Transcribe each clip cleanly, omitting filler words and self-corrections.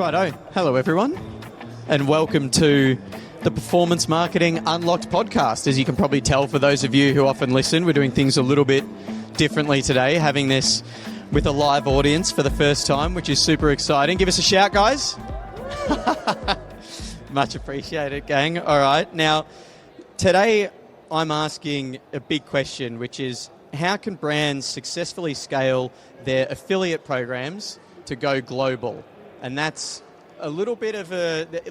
Righto. Hello, everyone, and welcome to the Performance Marketing Unlocked podcast. As you can probably tell, for those of you who often listen, we're doing things a little bit differently today, having this with a live audience for the first time, which is super exciting. Give us a shout, guys. Much appreciated, gang. All right. Now, today I'm asking a big question, which is how can brands successfully scale their affiliate programs to go global? And that's a little bit of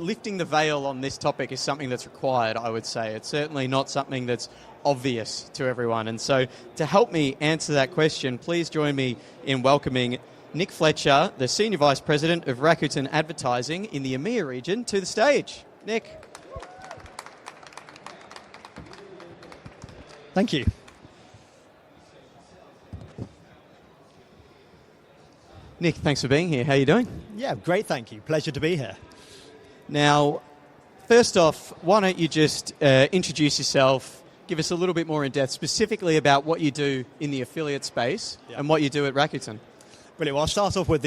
lifting the veil on this topic is something that's required, I would say. It's certainly not something that's obvious to everyone. And so to help me answer that question, please join me in welcoming Nick Fletcher, the Senior Vice President of Rakuten Advertising in the EMEA region, to the stage. Nick. Thank you. Nick, thanks for being here. How are you doing? Yeah, great, thank you. Pleasure to be here. Now, first off, why don't you just introduce yourself, give us a little bit more in depth, specifically about what you do in the affiliate space and what you do at Rakuten. Brilliant. Well, I'll start off with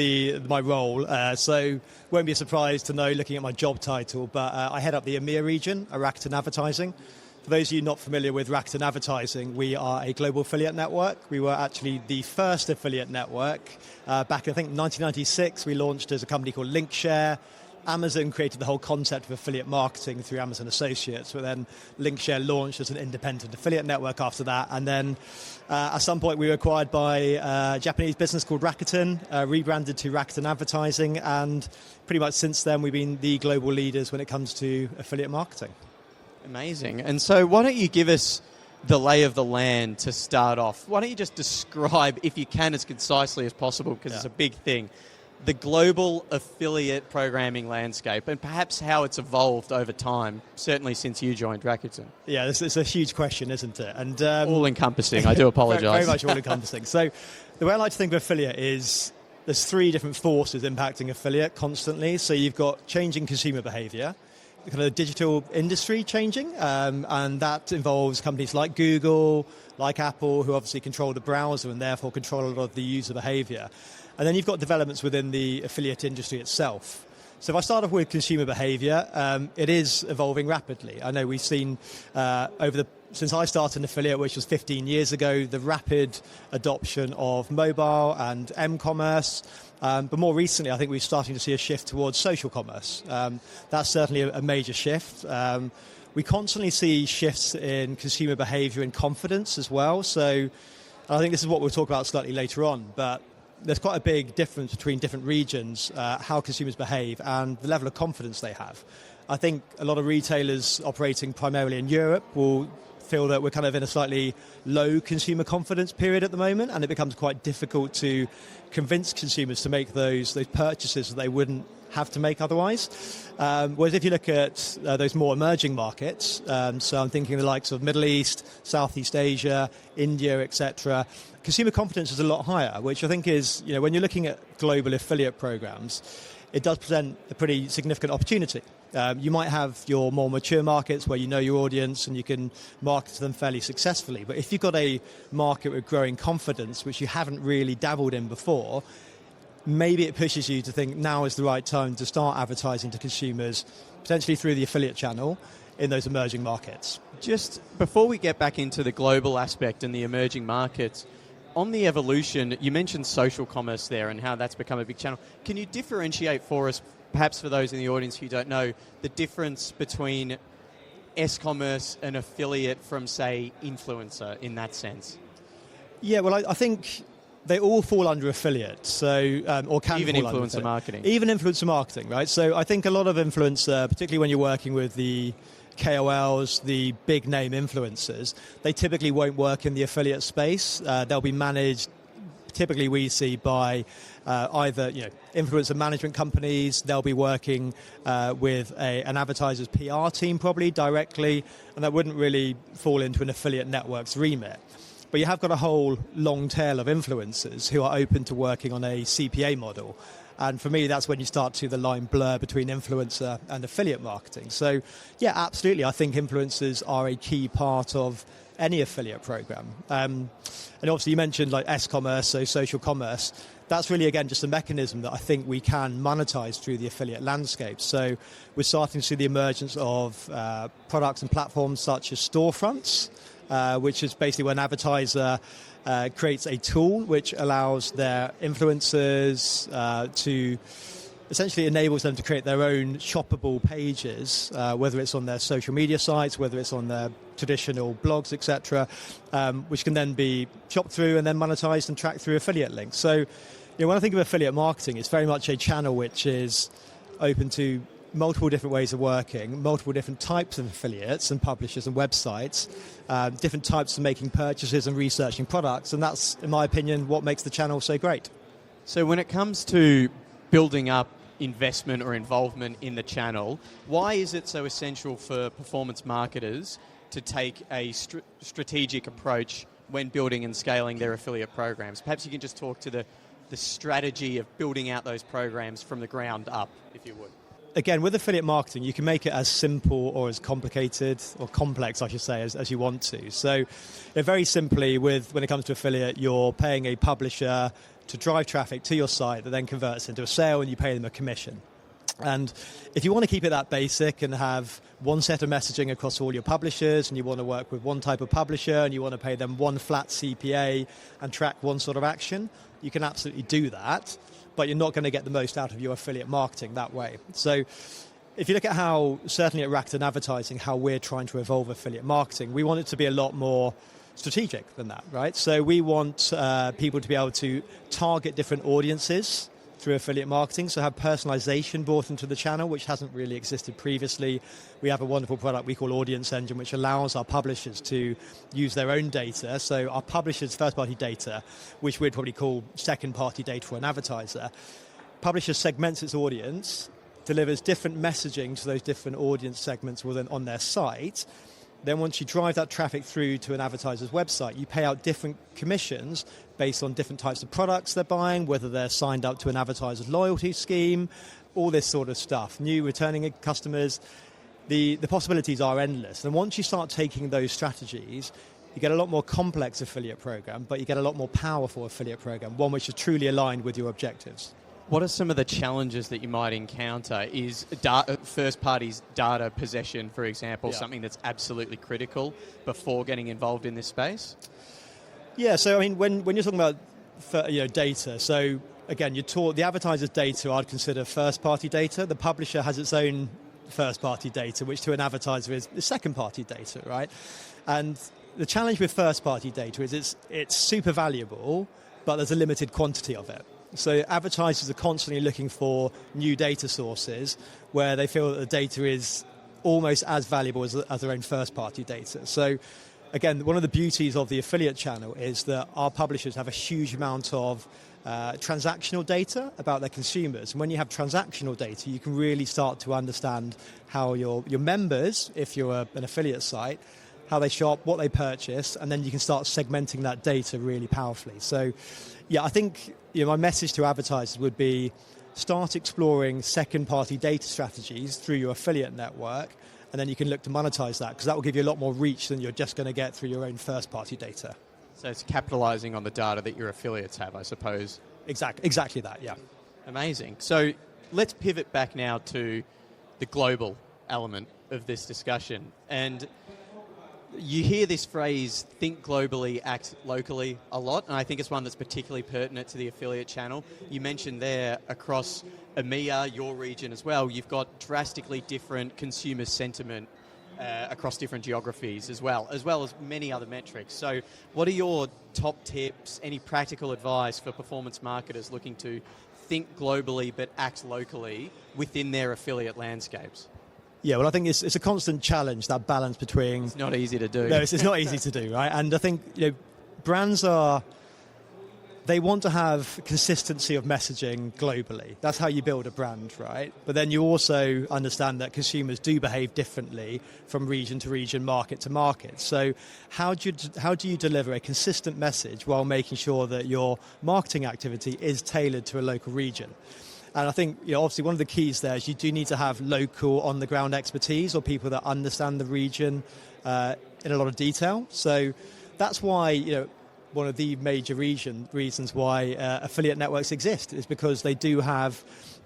my role. So won't be surprised to know, looking at my job title, but I head up the EMEA region at Rakuten Advertising. For those of you not familiar with Rakuten Advertising, we are a global affiliate network. We were actually the first affiliate network. Back in, I think, 1996, we launched as a company called Linkshare. Amazon created the whole concept of affiliate marketing through Amazon Associates, but then Linkshare launched as an independent affiliate network after that. And then at some point we were acquired by a Japanese business called Rakuten, rebranded to Rakuten Advertising, and pretty much since then we've been the global leaders when it comes to affiliate marketing. Amazing. And so why don't you give us the lay of the land to start off? Why don't you just describe, if you can, as concisely as possible, because it's a big thing, the global affiliate programming landscape and perhaps how it's evolved over time, certainly since you joined Rakuten. Yeah, this is a huge question, isn't it? And all-encompassing, I do apologise. Very much all-encompassing. So the way I like to think of affiliate is there's three different forces impacting affiliate constantly. So you've got changing consumer behaviour, kind of the digital industry changing, and that involves companies like Google, like Apple, who obviously control the browser and therefore control a lot of the user behavior. And then you've got developments within the affiliate industry itself. So if I start off with consumer behavior, it is evolving rapidly. I know we've seen since I started an affiliate, which was 15 years ago, the rapid adoption of mobile and m-commerce. But more recently, I think we're starting to see a shift towards social commerce. That's certainly a major shift. We constantly see shifts in consumer behavior and confidence as well. So I think this is what we'll talk about slightly later on. But there's quite a big difference between different regions, how consumers behave and the level of confidence they have. I think a lot of retailers operating primarily in Europe will feel that we're kind of in a slightly low consumer confidence period at the moment, and it becomes quite difficult to convince consumers to make those purchases that they wouldn't have to make otherwise. Whereas if you look at those more emerging markets, so I'm thinking the likes of Middle East, Southeast Asia, India, etc., consumer confidence is a lot higher, which I think is, when you're looking at global affiliate programs, it does present a pretty significant opportunity. You might have your more mature markets where you know your audience and you can market to them fairly successfully. But if you've got a market with growing confidence, which you haven't really dabbled in before, maybe it pushes you to think now is the right time to start advertising to consumers, potentially through the affiliate channel in those emerging markets. Just before we get back into the global aspect and the emerging markets, on the evolution, you mentioned social commerce there and how that's become a big channel. Can you differentiate for us, perhaps for those in the audience who don't know, the difference between S-commerce and affiliate from, say, influencer in that sense? Yeah, well, I think they all fall under affiliate, so or can even fall influencer under marketing. Even influencer marketing, right? So I think a lot of influencer, particularly when you're working with the KOLs, the big name influencers, they typically won't work in the affiliate space. They'll be managed, typically we see, by either influencer management companies. They'll be working with an advertiser's PR team probably directly, and that wouldn't really fall into an affiliate network's remit. But you have got a whole long tail of influencers who are open to working on a CPA model. And for me, that's when you start to see the line blur between influencer and affiliate marketing. So, yeah, absolutely. I think influencers are a key part of any affiliate program. And obviously you mentioned like S-commerce, so social commerce. That's really, again, just a mechanism that I think we can monetize through the affiliate landscape. So we're starting to see the emergence of products and platforms such as storefronts, which is basically when an advertiser creates a tool which allows their influencers to essentially enables them to create their own shoppable pages, whether it's on their social media sites, whether it's on their traditional blogs, etc., which can then be shopped through and then monetized and tracked through affiliate links. So, when I think of affiliate marketing, it's very much a channel which is open to multiple different ways of working, multiple different types of affiliates and publishers and websites, different types of making purchases and researching products, and that's, in my opinion, what makes the channel so great. So when it comes to building up investment or involvement in the channel, why is it so essential for performance marketers to take a strategic approach when building and scaling their affiliate programs? Perhaps you can just talk to the strategy of building out those programs from the ground up, if you would. Again, with affiliate marketing, you can make it as simple or as complicated or complex, I should say, as you want to. So very simply, when it comes to affiliate, you're paying a publisher to drive traffic to your site that then converts into a sale, and you pay them a commission. And if you want to keep it that basic and have one set of messaging across all your publishers, and you want to work with one type of publisher, and you want to pay them one flat CPA and track one sort of action, you can absolutely do that, but you're not going to get the most out of your affiliate marketing that way. So if you look at how, certainly at Rakuten Advertising, how we're trying to evolve affiliate marketing, we want it to be a lot more strategic than that, right? So we want people to be able to target different audiences through affiliate marketing, so have personalization brought into the channel, which hasn't really existed previously. We have a wonderful product we call Audience Engine, which allows our publishers to use their own data, so our publishers' first-party data, which we'd probably call second-party data for an advertiser. Publisher segments its audience, delivers different messaging to those different audience segments on their site. Then once you drive that traffic through to an advertiser's website, you pay out different commissions based on different types of products they're buying, whether they're signed up to an advertiser's loyalty scheme, all this sort of stuff. New returning customers, the possibilities are endless. And once you start taking those strategies, you get a lot more complex affiliate program, but you get a lot more powerful affiliate program, one which is truly aligned with your objectives. What are some of the challenges that you might encounter? Is first parties' data possession, for example, something that's absolutely critical before getting involved in this space? Yeah, so I mean, when you're talking about data, so again, the advertiser's data I'd consider first-party data. The publisher has its own first-party data, which to an advertiser is second-party data, right? And the challenge with first-party data is it's super valuable, but there's a limited quantity of it. So advertisers are constantly looking for new data sources where they feel that the data is almost as valuable as their own first-party data. So again, one of the beauties of the affiliate channel is that our publishers have a huge amount of transactional data about their consumers. And when you have transactional data, you can really start to understand how your members, if you're an affiliate site, how they shop, what they purchase, and then you can start segmenting that data really powerfully. So yeah, I think my message to advertisers would be start exploring second-party data strategies through your affiliate network, and then you can look to monetize that, because that will give you a lot more reach than you're just going to get through your own first-party data. So it's capitalizing on the data that your affiliates have, I suppose. Exactly that, yeah. Amazing. So let's pivot back now to the global element of this discussion. And you hear this phrase, think globally, act locally, a lot, and I think it's one that's particularly pertinent to the affiliate channel. You mentioned there across EMEA, your region as well, you've got drastically different consumer sentiment across different geographies as well as many other metrics. So what are your top tips, any practical advice for performance marketers looking to think globally but act locally within their affiliate landscapes? Yeah, well, I think it's a constant challenge, that balance between... It's not easy to do. No, it's not easy to do, right? And I think brands they want to have consistency of messaging globally. That's how you build a brand, right? But then you also understand that consumers do behave differently from region to region, market to market. So how do you deliver a consistent message while making sure that your marketing activity is tailored to a local region? And I think, obviously one of the keys there is you do need to have local on-the-ground expertise or people that understand the region in a lot of detail. So that's why, one of the major reasons why affiliate networks exist is because they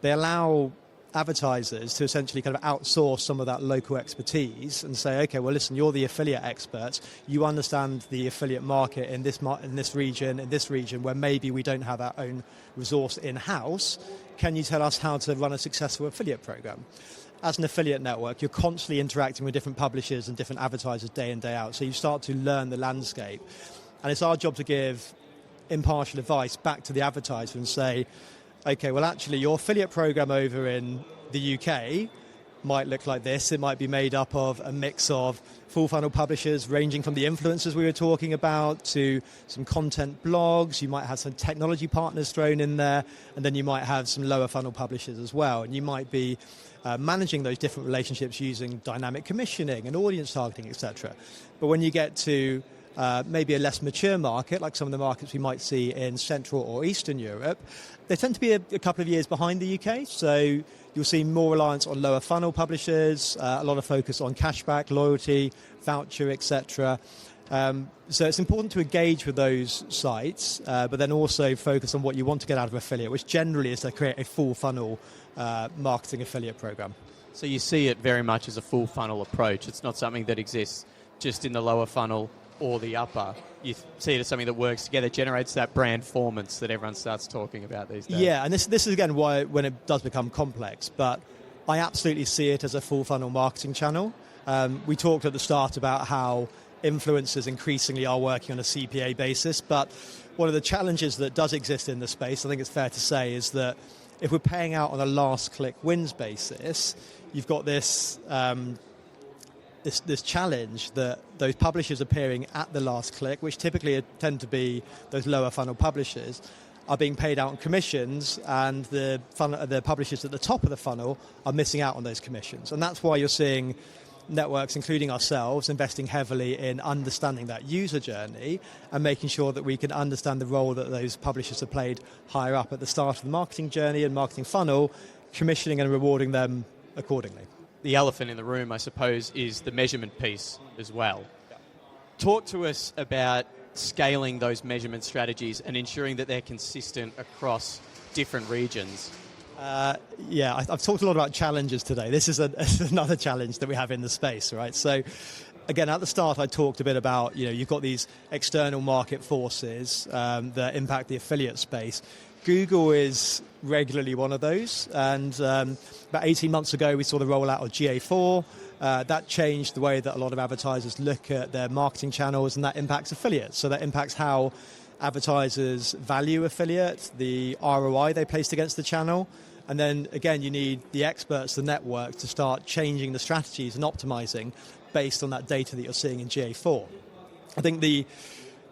allow advertisers to essentially kind of outsource some of that local expertise and say, okay, well, listen, you're the affiliate experts. You understand the affiliate market in this region where maybe we don't have our own resource in-house. Can you tell us how to run a successful affiliate program? As an affiliate network, you're constantly interacting with different publishers and different advertisers day in, day out. So you start to learn the landscape. And it's our job to give impartial advice back to the advertiser and say, okay, well, actually, your affiliate program over in the UK might look like this. It might be made up of a mix of full funnel publishers ranging from the influencers we were talking about to some content blogs. You might have some technology partners thrown in there, and then you might have some lower funnel publishers as well. And you might be managing those different relationships using dynamic commissioning and audience targeting, etc. But when you get to maybe a less mature market, like some of the markets we might see in Central or Eastern Europe, they tend to be a couple of years behind the UK. So you'll see more reliance on lower funnel publishers, a lot of focus on cashback, loyalty, voucher, etc. So it's important to engage with those sites, but then also focus on what you want to get out of affiliate, which generally is to create a full funnel marketing affiliate program. So you see it very much as a full funnel approach. It's not something that exists just in the lower funnel or the upper. You see it as something that works together, generates that brand formance that everyone starts talking about these days. Yeah, and this is again why when it does become complex, but I absolutely see it as a full funnel marketing channel. We talked at the start about how influencers increasingly are working on a CPA basis, but one of the challenges that does exist in the space, I think it's fair to say, is that if we're paying out on a last click wins basis, you've got this this challenge that those publishers appearing at the last click, which typically tend to be those lower funnel publishers, are being paid out on commissions, and the publishers at the top of the funnel are missing out on those commissions. And that's why you're seeing networks, including ourselves, investing heavily in understanding that user journey and making sure that we can understand the role that those publishers have played higher up at the start of the marketing journey and marketing funnel, commissioning and rewarding them accordingly. The elephant in the room, I suppose, is the measurement piece as well. Yeah. Talk to us about scaling those measurement strategies and ensuring that they're consistent across different regions. I've talked a lot about challenges today. This is another challenge that we have in the space, right? So, again, at the start, I talked a bit about, you've got these external market forces that impact the affiliate space. Google is regularly one of those, and about 18 months ago, we saw the rollout of GA4. That changed the way that a lot of advertisers look at their marketing channels, and that impacts affiliates. So that impacts how advertisers value affiliate, the ROI they placed against the channel. And then, again, you need the experts, the network, to start changing the strategies and optimizing based on that data that you're seeing in GA4. I think the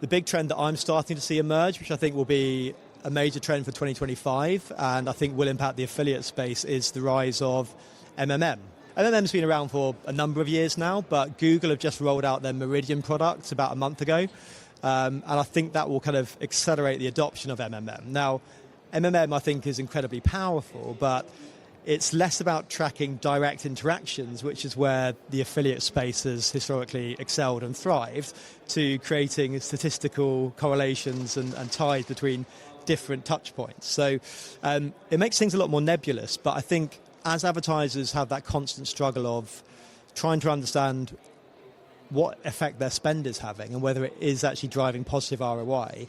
big trend that I'm starting to see emerge, which I think will be a major trend for 2025, and I think will impact the affiliate space, is the rise of MMM. MMM's been around for a number of years now, but Google have just rolled out their Meridian product about a month ago, and I think that will kind of accelerate the adoption of MMM. Now, MMM, I think, is incredibly powerful, but it's less about tracking direct interactions, which is where the affiliate space has historically excelled and thrived, to creating statistical correlations and ties between different touch points. So it makes things a lot more nebulous, but I think as advertisers have that constant struggle of trying to understand what effect their spend is having and whether it is actually driving positive ROI,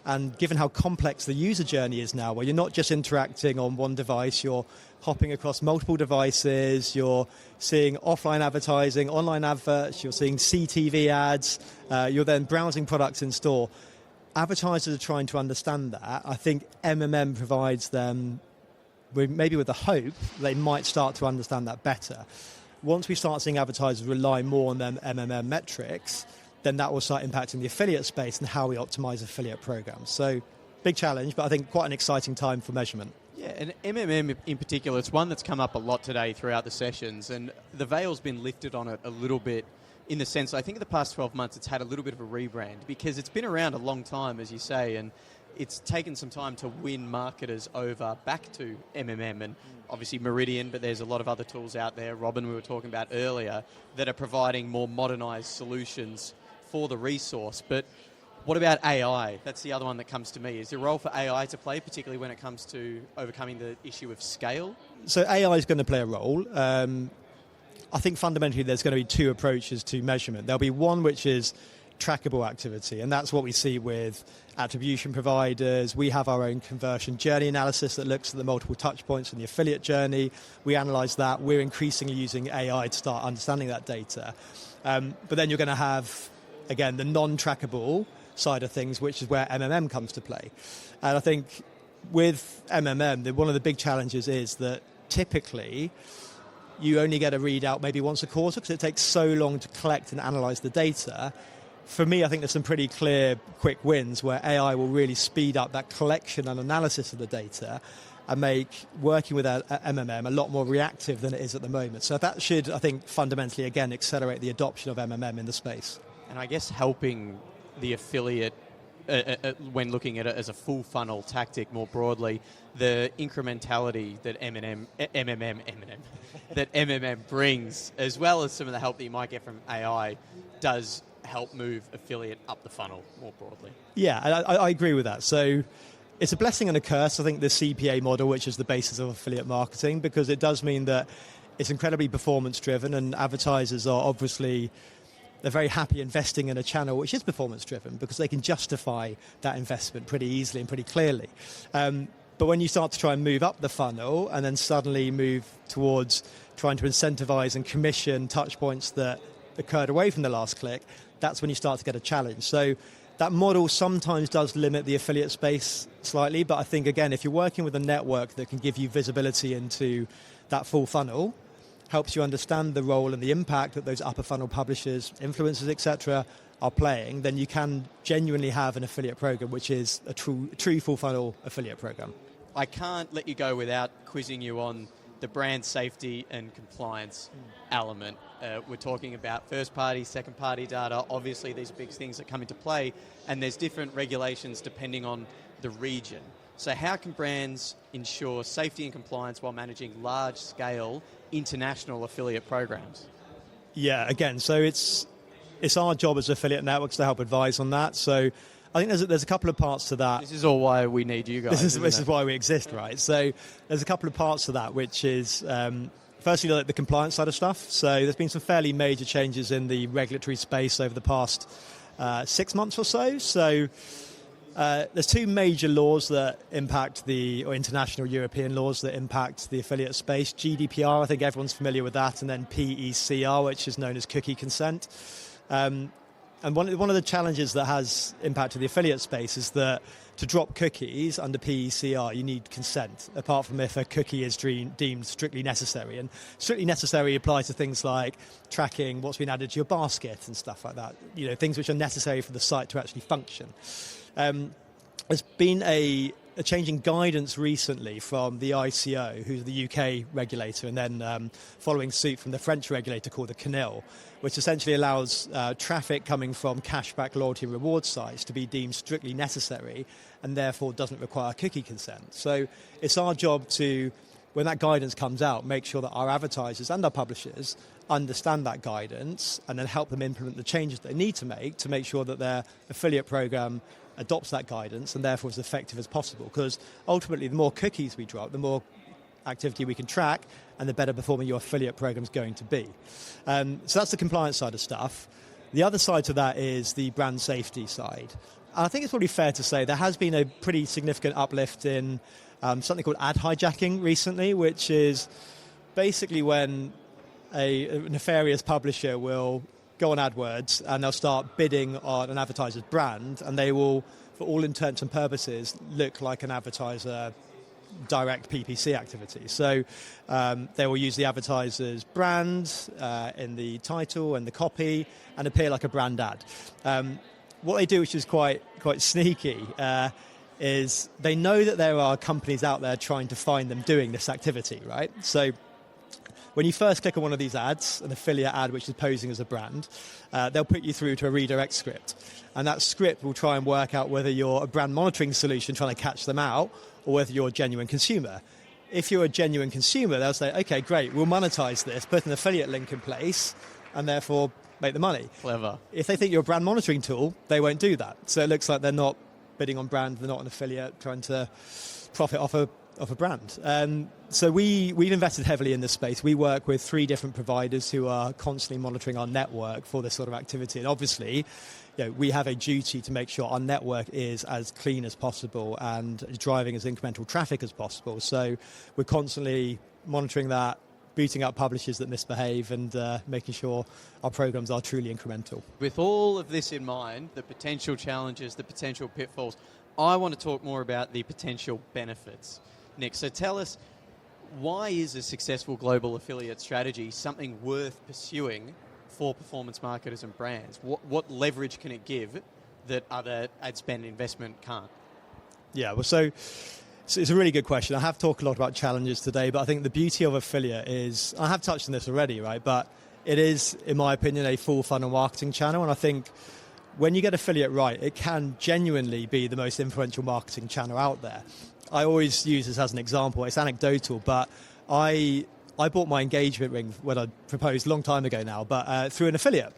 and given how complex the user journey is now, where you're not just interacting on one device, you're hopping across multiple devices, you're seeing offline advertising, online adverts, you're seeing CTV ads, you're then browsing products in store. Advertisers are trying to understand that. I think MMM provides them, maybe with the hope, they might start to understand that better. Once we start seeing advertisers rely more on them MMM metrics, then that will start impacting the affiliate space and how we optimize affiliate programs. So, big challenge, but I think quite an exciting time for measurement. Yeah, and MMM in particular, it's one that's come up a lot today throughout the sessions, and the veil's been lifted on it a little bit, in the sense, I think in the past 12 months it's had a little bit of a rebrand, because it's been around a long time, as you say, and it's taken some time to win marketers over back to MMM and obviously Meridian, but there's a lot of other tools out there, Robin, we were talking about earlier, that are providing more modernised solutions for the resource. But what about AI? That's the other one that comes to me. Is there a role for AI to play, particularly when it comes to overcoming the issue of scale? So AI is going to play a role. I think fundamentally there's going to be two approaches to measurement. There'll be one which is trackable activity, and that's what we see with attribution providers. We have our own conversion journey analysis that looks at the multiple touch points in the affiliate journey. We analyse that. We're increasingly using AI to start understanding that data. But then you're going to have, again, the non-trackable side of things, which is where MMM comes to play. And I think with MMM, one of the big challenges is that typically you only get a readout maybe once a quarter because it takes so long to collect and analyse the data. For me, I think there's some pretty clear, quick wins where AI will really speed up that collection and analysis of the data and make working with MMM a lot more reactive than it is at the moment. So that should, I think, fundamentally, again, accelerate the adoption of MMM in the space. And I guess helping the affiliate, when looking at it as a full funnel tactic more broadly, the incrementality that MMM brings, as well as some of the help that you might get from AI, does help move affiliate up the funnel more broadly. Yeah, I agree with that. So it's a blessing and a curse, I think, the CPA model, which is the basis of affiliate marketing, because it does mean that it's incredibly performance driven, and advertisers are obviously, they're very happy investing in a channel which is performance driven because they can justify that investment pretty easily and pretty clearly. But when you start to try and move up the funnel and then suddenly move towards trying to incentivize and commission touch points that occurred away from the last click, that's when you start to get a challenge. So that model sometimes does limit the affiliate space slightly, but I think, again, if you're working with a network that can give you visibility into that full funnel, helps you understand the role and the impact that those upper funnel publishers, influencers, etc. are playing, then you can genuinely have an affiliate program which is a true full funnel affiliate program. I can't let you go without quizzing you on the brand safety and compliance element. We're talking about first party, second party data. Obviously these are big things that come into play, and there's different regulations depending on the region. So how can brands ensure safety and compliance while managing large scale international affiliate programs? Yeah, again, so it's our job as affiliate networks to help advise on that. So I think there's a couple of parts to that. This is all why we need you guys. This is why we exist, right? So there's a couple of parts to that, which is firstly the compliance side of stuff. So there's been some fairly major changes in the regulatory space over the past 6 months or so. So there's two major laws that impact or international European laws that impact the affiliate space. GDPR, I think everyone's familiar with that, and then PECR, which is known as cookie consent. And one of the challenges that has impacted the affiliate space is that to drop cookies under PECR, you need consent, apart from if a cookie is deemed strictly necessary. And strictly necessary applies to things like tracking what's been added to your basket and stuff like that, things which are necessary for the site to actually function. There's been a change in guidance recently from the ICO, who's the UK regulator, and then following suit from the French regulator called the CNIL, which essentially allows traffic coming from cashback loyalty and reward sites to be deemed strictly necessary and therefore doesn't require cookie consent. So it's our job to, when that guidance comes out, make sure that our advertisers and our publishers understand that guidance and then help them implement the changes they need to make sure that their affiliate program adopts that guidance and therefore is as effective as possible. Because ultimately, the more cookies we drop, the more activity we can track and the better performing your affiliate program is going to be. So that's the compliance side of stuff. The other side to that is the brand safety side. And I think it's probably fair to say there has been a pretty significant uplift in something called ad hijacking recently, which is basically when a nefarious publisher will go on AdWords and they'll start bidding on an advertiser's brand, and they will, for all intents and purposes, look like an advertiser direct PPC activity. So they will use the advertiser's brand in the title and the copy and appear like a brand ad. What they do, which is quite sneaky, is they know that there are companies out there trying to find them doing this activity, right? So when you first click on one of these ads, an affiliate ad which is posing as a brand, they'll put you through to a redirect script. And that script will try and work out whether you're a brand monitoring solution trying to catch them out or whether you're a genuine consumer. If you're a genuine consumer, they'll say, okay, great, we'll monetize this, put an affiliate link in place, and therefore make the money. Clever. If they think you're a brand monitoring tool, they won't do that. So it looks like they're not bidding on brand, they're not an affiliate trying to profit off a brand. So we've invested heavily in this space. We work with 3 different providers who are constantly monitoring our network for this sort of activity. And obviously, we have a duty to make sure our network is as clean as possible and driving as incremental traffic as possible. So we're constantly monitoring that, booting out publishers that misbehave and making sure our programs are truly incremental. With all of this in mind, the potential challenges, the potential pitfalls, I want to talk more about the potential benefits. Nick, so tell us, why is a successful global affiliate strategy something worth pursuing for performance marketers and brands? What leverage can it give that other ad spend investment can't? Yeah, well, so it's a really good question. I have talked a lot about challenges today, but I think the beauty of affiliate is, I have touched on this already, right? But it is, in my opinion, a full funnel marketing channel. And I think when you get affiliate right, it can genuinely be the most influential marketing channel out there. I always use this as an example. It's anecdotal, but I bought my engagement ring when I proposed a long time ago now, but through an affiliate.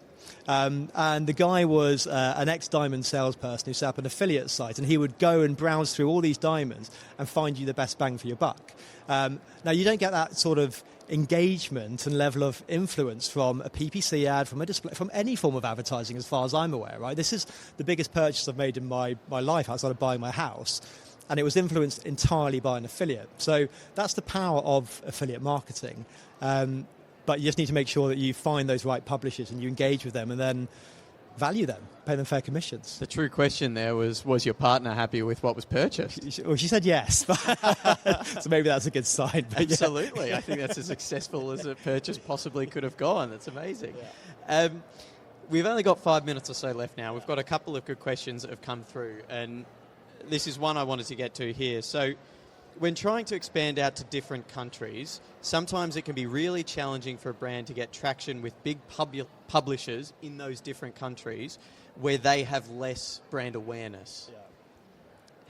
And the guy was an ex-diamond salesperson who set up an affiliate site, and he would go and browse through all these diamonds and find you the best bang for your buck. Now, you don't get that sort of engagement and level of influence from a PPC ad, from a display, from any form of advertising, as far as I'm aware, right? This is the biggest purchase I've made in my life outside of buying my house. And it was influenced entirely by an affiliate. So that's the power of affiliate marketing. But you just need to make sure that you find those right publishers and you engage with them and then value them, pay them fair commissions. The true question there was your partner happy with what was purchased? Well, she said yes. So maybe that's a good sign. But absolutely. Yeah. I think that's as successful as a purchase possibly could have gone. That's amazing. Yeah. We've only got 5 minutes or so left now. We've got a couple of good questions that have come through, and this is one I wanted to get to here. So when trying to expand out to different countries, sometimes it can be really challenging for a brand to get traction with big publishers in those different countries where they have less brand awareness. Yeah.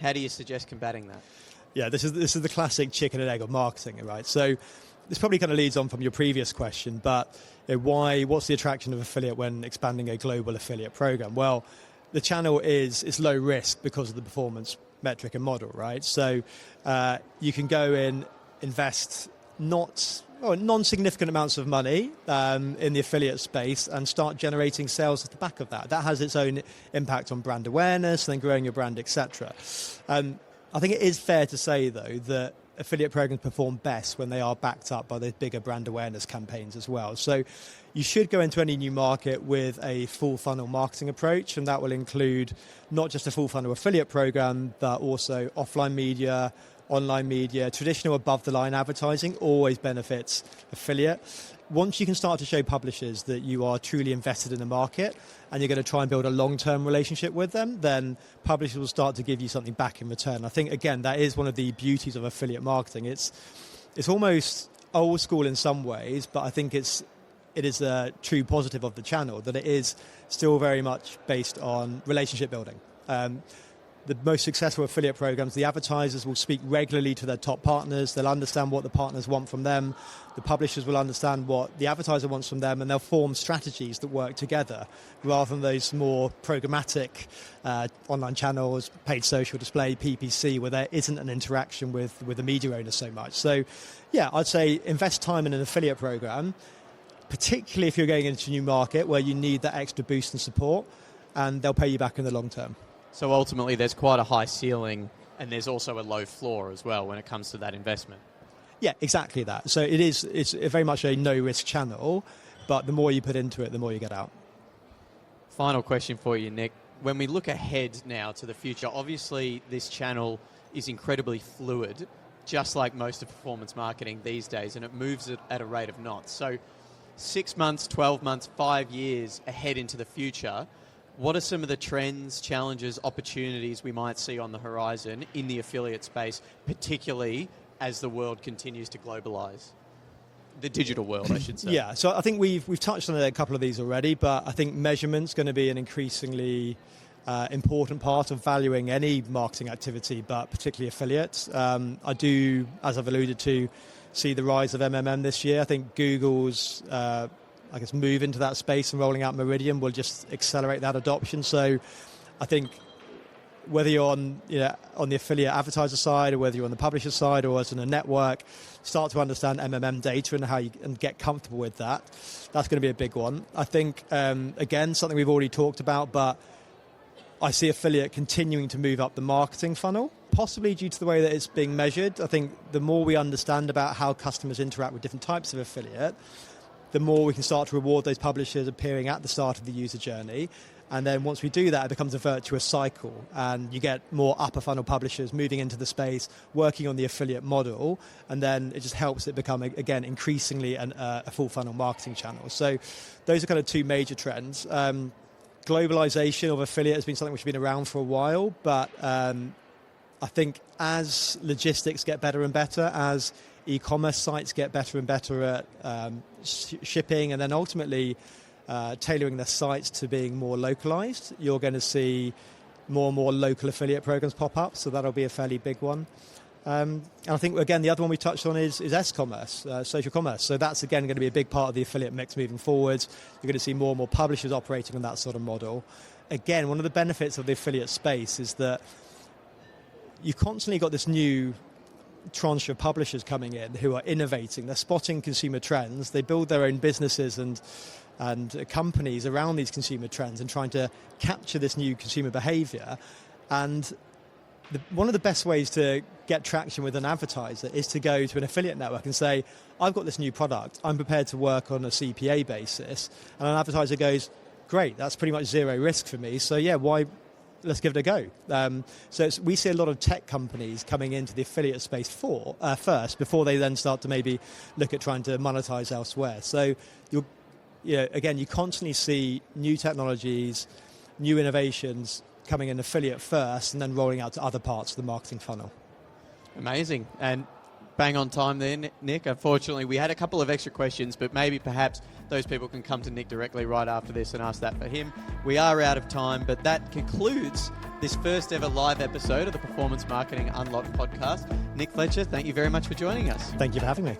How do you suggest combating that? Yeah, this is the classic chicken and egg of marketing, right? So this probably kind of leads on from your previous question, but what's the attraction of affiliate when expanding a global affiliate program? Well, the channel is low risk because of the performance metric and model, right? So you can go in, invest non-significant amounts of money in the affiliate space and start generating sales at the back of that. That has its own impact on brand awareness, then growing your brand, etc. I think it is fair to say, though, that affiliate programs perform best when they are backed up by the bigger brand awareness campaigns as well. So you should go into any new market with a full funnel marketing approach, and that will include not just a full funnel affiliate program, but also offline media, online media. Traditional above the line advertising always benefits affiliate. Once you can start to show publishers that you are truly invested in the market and you're going to try and build a long-term relationship with them, then publishers will start to give you something back in return. I think, again, that is one of the beauties of affiliate marketing. It's almost old school in some ways, but I think it is a true positive of the channel, that it is still very much based on relationship building. The most successful affiliate programs, the advertisers will speak regularly to their top partners. They'll understand what the partners want from them. The publishers will understand what the advertiser wants from them, and they'll form strategies that work together rather than those more programmatic online channels, paid social display, PPC, where there isn't an interaction with the media owner so much. So, yeah, I'd say invest time in an affiliate program, particularly if you're going into a new market where you need that extra boost and support, and they'll pay you back in the long term. So ultimately there's quite a high ceiling and there's also a low floor as well when it comes to that investment. Yeah, exactly that. So it's very much a no-risk channel, but the more you put into it, the more you get out. Final question for you, Nick. When we look ahead now to the future, obviously this channel is incredibly fluid, just like most of performance marketing these days, and it moves at a rate of knots. So 6 months, 12 months, 5 years ahead into the future, what are some of the trends, challenges, opportunities we might see on the horizon in the affiliate space, particularly as the world continues to globalize? the digital world, I should say. Yeah, so I think we've touched on a couple of these already, but I think measurement's going to be an increasingly important part of valuing any marketing activity, but particularly affiliates. I do, as I've alluded to, see the rise of MMM this year. I think Google's move into that space and rolling out Meridian will just accelerate that adoption. So I think whether you're on the affiliate advertiser side or whether you're on the publisher side or as in a network, start to understand MMM data and how you and get comfortable with that. That's going to be a big one. I think, again, something we've already talked about, but I see affiliate continuing to move up the marketing funnel, possibly due to the way that it's being measured. I think the more we understand about how customers interact with different types of affiliate, the more we can start to reward those publishers appearing at the start of the user journey. And then once we do that, it becomes a virtuous cycle. And you get more upper funnel publishers moving into the space, working on the affiliate model. And then it just helps it become, again, increasingly a full funnel marketing channel. So those are kind of two major trends. Globalization of affiliate has been something which has been around for a while. But I think as logistics get better and better, as e-commerce sites get better and better at shipping, and then ultimately tailoring their sites to being more localized, you're going to see more and more local affiliate programs pop up, so that'll be a fairly big one. And I think, again, the other one we touched on is s-commerce, social commerce. So that's, again, going to be a big part of the affiliate mix moving forwards. You're going to see more and more publishers operating on that sort of model. Again, one of the benefits of the affiliate space is that you've constantly got this new tranche of publishers coming in who are innovating. They're spotting consumer trends. They build their own businesses and companies around these consumer trends and trying to capture this new consumer behavior. And one of the best ways to get traction with an advertiser is to go to an affiliate network and say, I've got this new product, I'm prepared to work on a CPA basis. And an advertiser goes, great, that's pretty much zero risk for me. So yeah, why? Let's give it a go. So we see a lot of tech companies coming into the affiliate space first, before they then start to maybe look at trying to monetize elsewhere. So again, you constantly see new technologies, new innovations coming in affiliate first and then rolling out to other parts of the marketing funnel. Amazing. And bang on time there, Nick. Unfortunately, we had a couple of extra questions, but maybe perhaps those people can come to Nick directly right after this and ask that for him. We are out of time, but that concludes this first ever live episode of the Performance Marketing Unlocked podcast. Nick Fletcher, thank you very much for joining us. Thank you for having me.